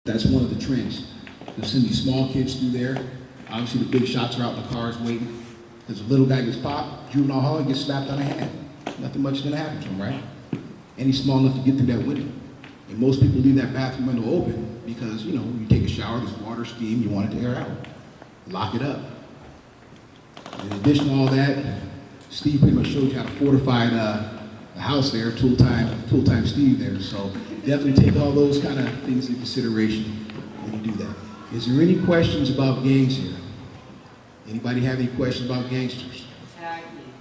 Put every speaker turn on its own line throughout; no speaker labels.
That's one of the trends. They'll send these small kids through there. Obviously, the big shots are out in the cars waiting. Because the little guy gets popped, juvenile hall, he gets slapped on the hand. Nothing much is going to happen to him, right? And he's small enough to get through that window. And most people leave that bathroom window open because, you know, you take a shower, there's water, steam, you want it to air out. Lock it up. In addition to all that, Steve pretty much showed you how to fortify the house there, tool time Steve there. So definitely take all those kind of things into consideration when you do that. Is there any questions about gangs here? Anybody have any questions about gangsters?
Tagging.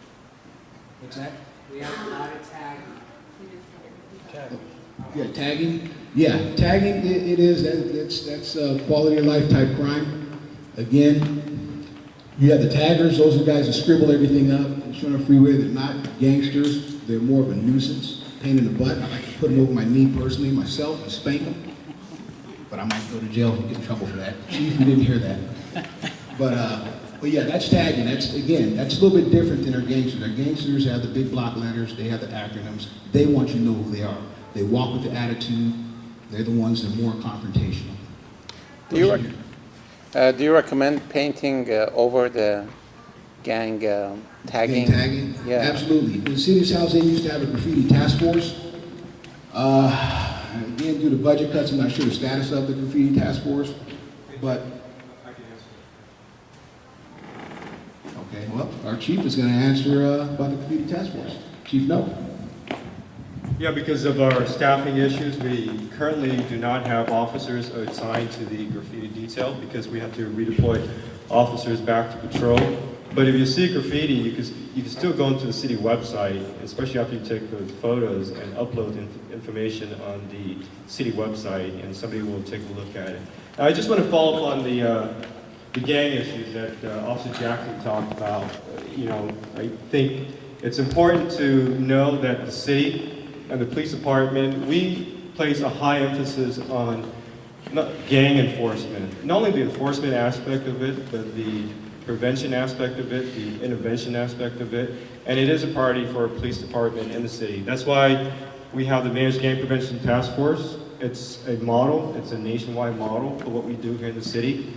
What's that?
We have a lot of tagging.
Yeah, tagging. Yeah, tagging. It is. That's a quality of life type crime. Again, you have the taggers. Those are the guys that scribble everything up and show on the freeway. They're not gangsters. They're more of a nuisance, pain in the butt. I like to put them over my knee personally myself and spank them. But I might go to jail and get in trouble for that. Chief, you didn't hear that. But yeah, that's tagging. That's a little bit different than our gangsters. Our gangsters have the big block letters. They have the acronyms. They want you to know who they are. They walk with the attitude. They're the ones that are more confrontational.
Do you recommend painting over the gang tagging?
Gang tagging?
Yeah.
Absolutely. In the city of San Jose, used to have a graffiti task force. Again, due to budget cuts, I'm not sure the status of the graffiti task force, but okay, well, our chief is going to answer about the graffiti task force. Chief, no.
Yeah, because of our staffing issues, we currently do not have officers assigned to the graffiti detail because we have to redeploy officers back to patrol. But if you see graffiti, you can still go into the city website, especially after you take those photos, and upload information on the city website, and somebody will take a look at it. Now, I just want to follow up on the gang issues that Officer Jackson talked about. You know, I think it's important to know that the city and the police department, we place a high emphasis on gang enforcement. Not only the enforcement aspect of it, but the prevention aspect of it, the intervention aspect of it, and it is a priority for our police department in the city. That's why we have the Mayor's Gang Prevention Task Force. It's a model, it's a nationwide model for what we do here in the city.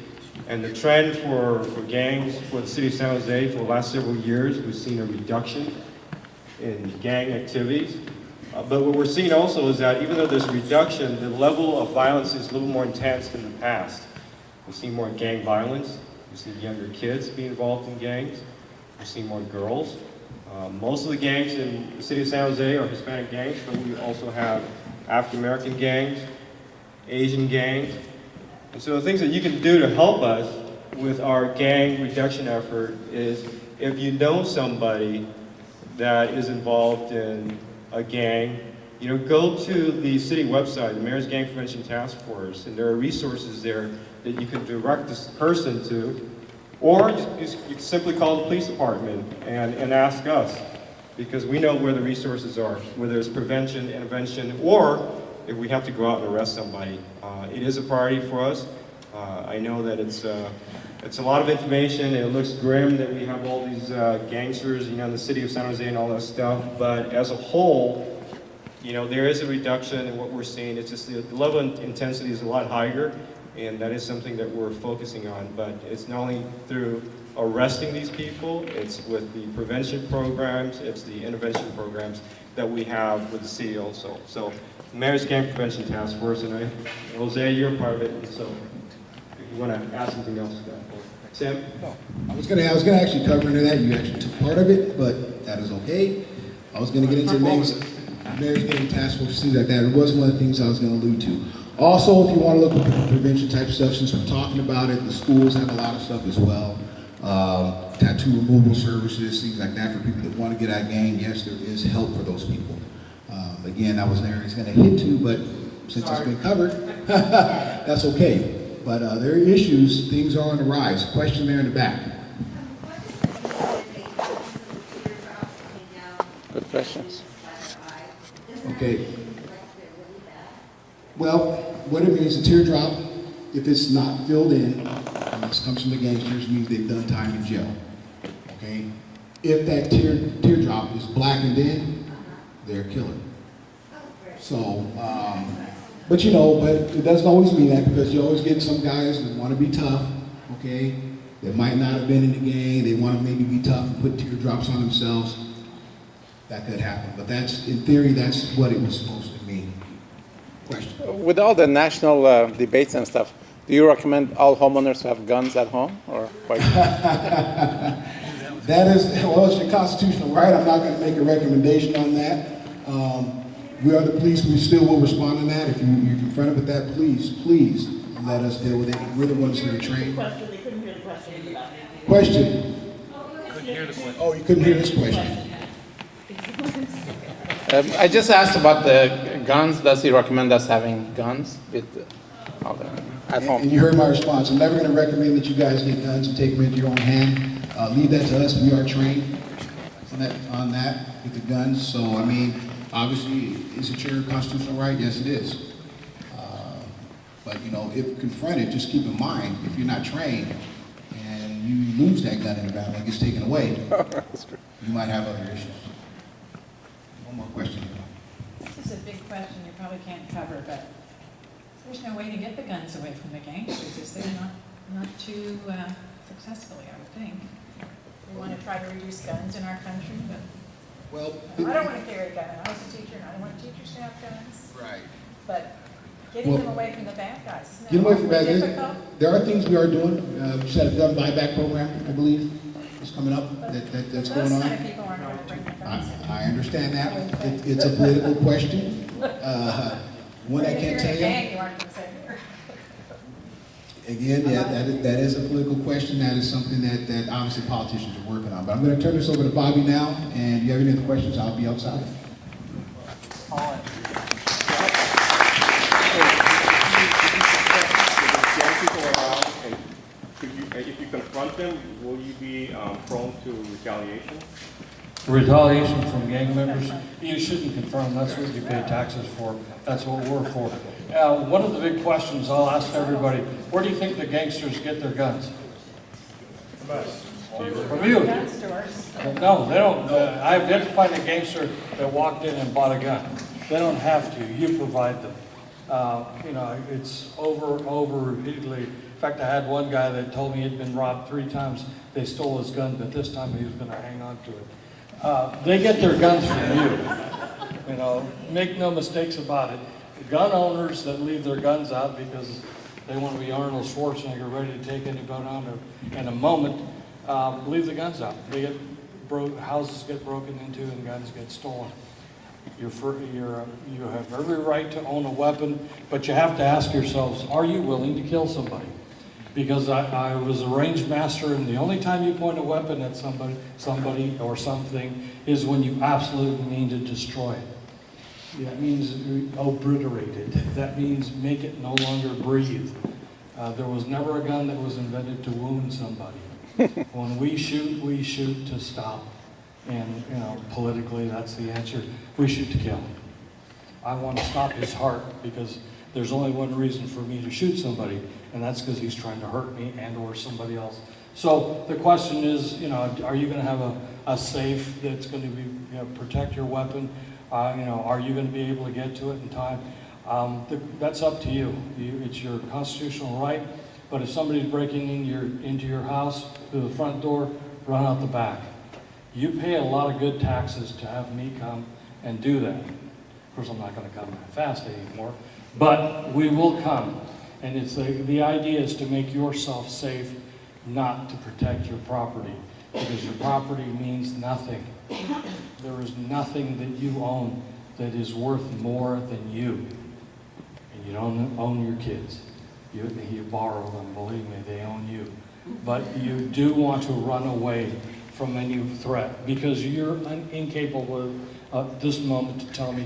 And the trend for gangs for the city of San Jose for the last several years, we've seen a reduction in gang activities. But what we're seeing also is that even though there's a reduction, the level of violence is a little more intense than the past. We're seeing more gang violence. We're seeing younger kids be involved in gangs. We're seeing more girls. Most of the gangs in the city of San Jose are Hispanic gangs, but we also have African American gangs, Asian gangs. And so the things that you can do to help us with our gang reduction effort is if you know somebody that is involved in a gang, you know, go to the city website, the Mayor's Gang Prevention Task Force, and there are resources there that you can direct this person to, or you can simply call the police department and ask us, because we know where the resources are, whether it's prevention, intervention, or if we have to go out and arrest somebody. It is a priority for us. I know that it's a lot of information, and it looks grim that we have all these gangsters, you know, in the city of San Jose and all that stuff, but as a whole, you know, there is a reduction in what we're seeing. It's just the level of intensity is a lot higher, and that is something that we're focusing on, but it's not only through arresting these people, it's with the prevention programs, it's the intervention programs that we have with the city also. So, Mayor's Gang Prevention Task Force, and Jose, you're part of it, and so if you want to add something else to that. Sam?
No. I was gonna actually cover into that. You actually took part of it, but that is okay. I was gonna get into Mayor's Gang Task Force, things like that. It was one of the things I was gonna allude to. Also, if you want to look at prevention type stuff, since we're talking about it, the schools have a lot of stuff as well. Tattoo removal services, things like that for people that want to get out of gang. Yes, there is help for those people. Again, I was there. It's going to hit to, but since it's been covered, that's okay. But there are issues. Things are on the rise. Question there in the back.
Good questions.
Okay. Well, what it means, a teardrop, if it's not filled in, and this comes from the gangsters, means they've done time in jail. Okay? If that teardrop is blackened in, they're a killer. So, But you know, but it doesn't always mean that, because you always get some guys that want to be tough, okay? That might not have been in the gang, they want to maybe be tough and put teardrops on themselves. That could happen, but that's, in theory, that's what it was supposed to mean. Question?
With all the national debates and stuff, do you recommend all homeowners to have guns at home, or why?
That is, well, it's your constitutional right. I'm not going to make a recommendation on that. We are the police. We still will respond to that. If you're confronted with that, please let us deal with it. We're the ones that are trained.
Question, they couldn't hear the question.
Question? Oh, you couldn't hear this question.
I just asked about the guns. Does he recommend us having guns with, at home?
And you heard my response. I'm never going to recommend that you guys get guns and take them into your own hand. Leave that to us. We are trained on that with the guns. So, I mean, obviously, is it your constitutional right? Yes, it is. But, you know, if confronted, just keep in mind, if you're not trained and you lose that gun in a battle, it gets taken away, you might have other issues. One more question.
This is a big question you probably can't cover, but there's no way to get the guns away from the gangsters, is there? Not too successfully, I would think. We want to try to reduce guns in our country, but
Well,
I don't want to carry a gun. I was a teacher, and I don't want teachers to have guns.
right.
But getting them away from the bad guys, isn't
Get
that
away from that.
difficult?
There are things we are doing. We just had a gun buyback program, I believe, is coming up. That's going
Those
on.
kind of people aren't going to bring the guns in.
I understand that. It's a political question. One I can't tell
If you're in a
you.
gang, you aren't going to say here.
Again, yeah, that is a political question. That is something that obviously politicians are working on. But I'm going to turn this over to Bobby now. And if you have any other questions, I'll be outside.
If you confront them, will you be prone to retaliation?
Retaliation from gang members, you shouldn't confront them. That's what you pay taxes for. That's what we're for. One of the big questions I'll ask everybody, where do you think the gangsters get their guns? From you.
Gun stores.
No, they don't. I've yet to find a gangster that walked in and bought a gun. They don't have to. You provide them. You know, it's over repeatedly. In fact, I had one guy that told me he'd been robbed 3 times. They stole his gun, but this time he was going to hang on to it. They get their guns from you. You know, make no mistakes about it. Gun owners that leave their guns out because they want to be Arnold Schwarzenegger, ready to take anybody on in a moment, leave the guns out. They get houses get broken into and guns get stolen. You have every right to own a weapon, but you have to ask yourselves, are you willing to kill somebody? Because I was a range master, and the only time you point a weapon at somebody or something is when you absolutely mean to destroy it. That means obliterate it. That means make it no longer breathe. There was never a gun that was invented to wound somebody. When we shoot to stop. And, you know, politically, that's the answer. We shoot to kill. I want to stop his heart because there's only one reason for me to shoot somebody, and that's because he's trying to hurt me and or somebody else. So the question is, you know, are you going to have a safe that's going to be, you know, protect your weapon? You know, are you going to be able to get to it in time? That's up to you. It's your constitutional right. But if somebody's breaking into your house through the front door, run out the back. You pay a lot of good taxes to have me come and do that. Of course, I'm not going to come that fast anymore, but we will come. And it's the idea is to make yourself safe, not to protect your property, because your property means nothing. There is nothing that you own that is worth more than you. And you don't own your kids. You borrow them, believe me, they own you. But you do want to run away from any threat because you're incapable at this moment to tell me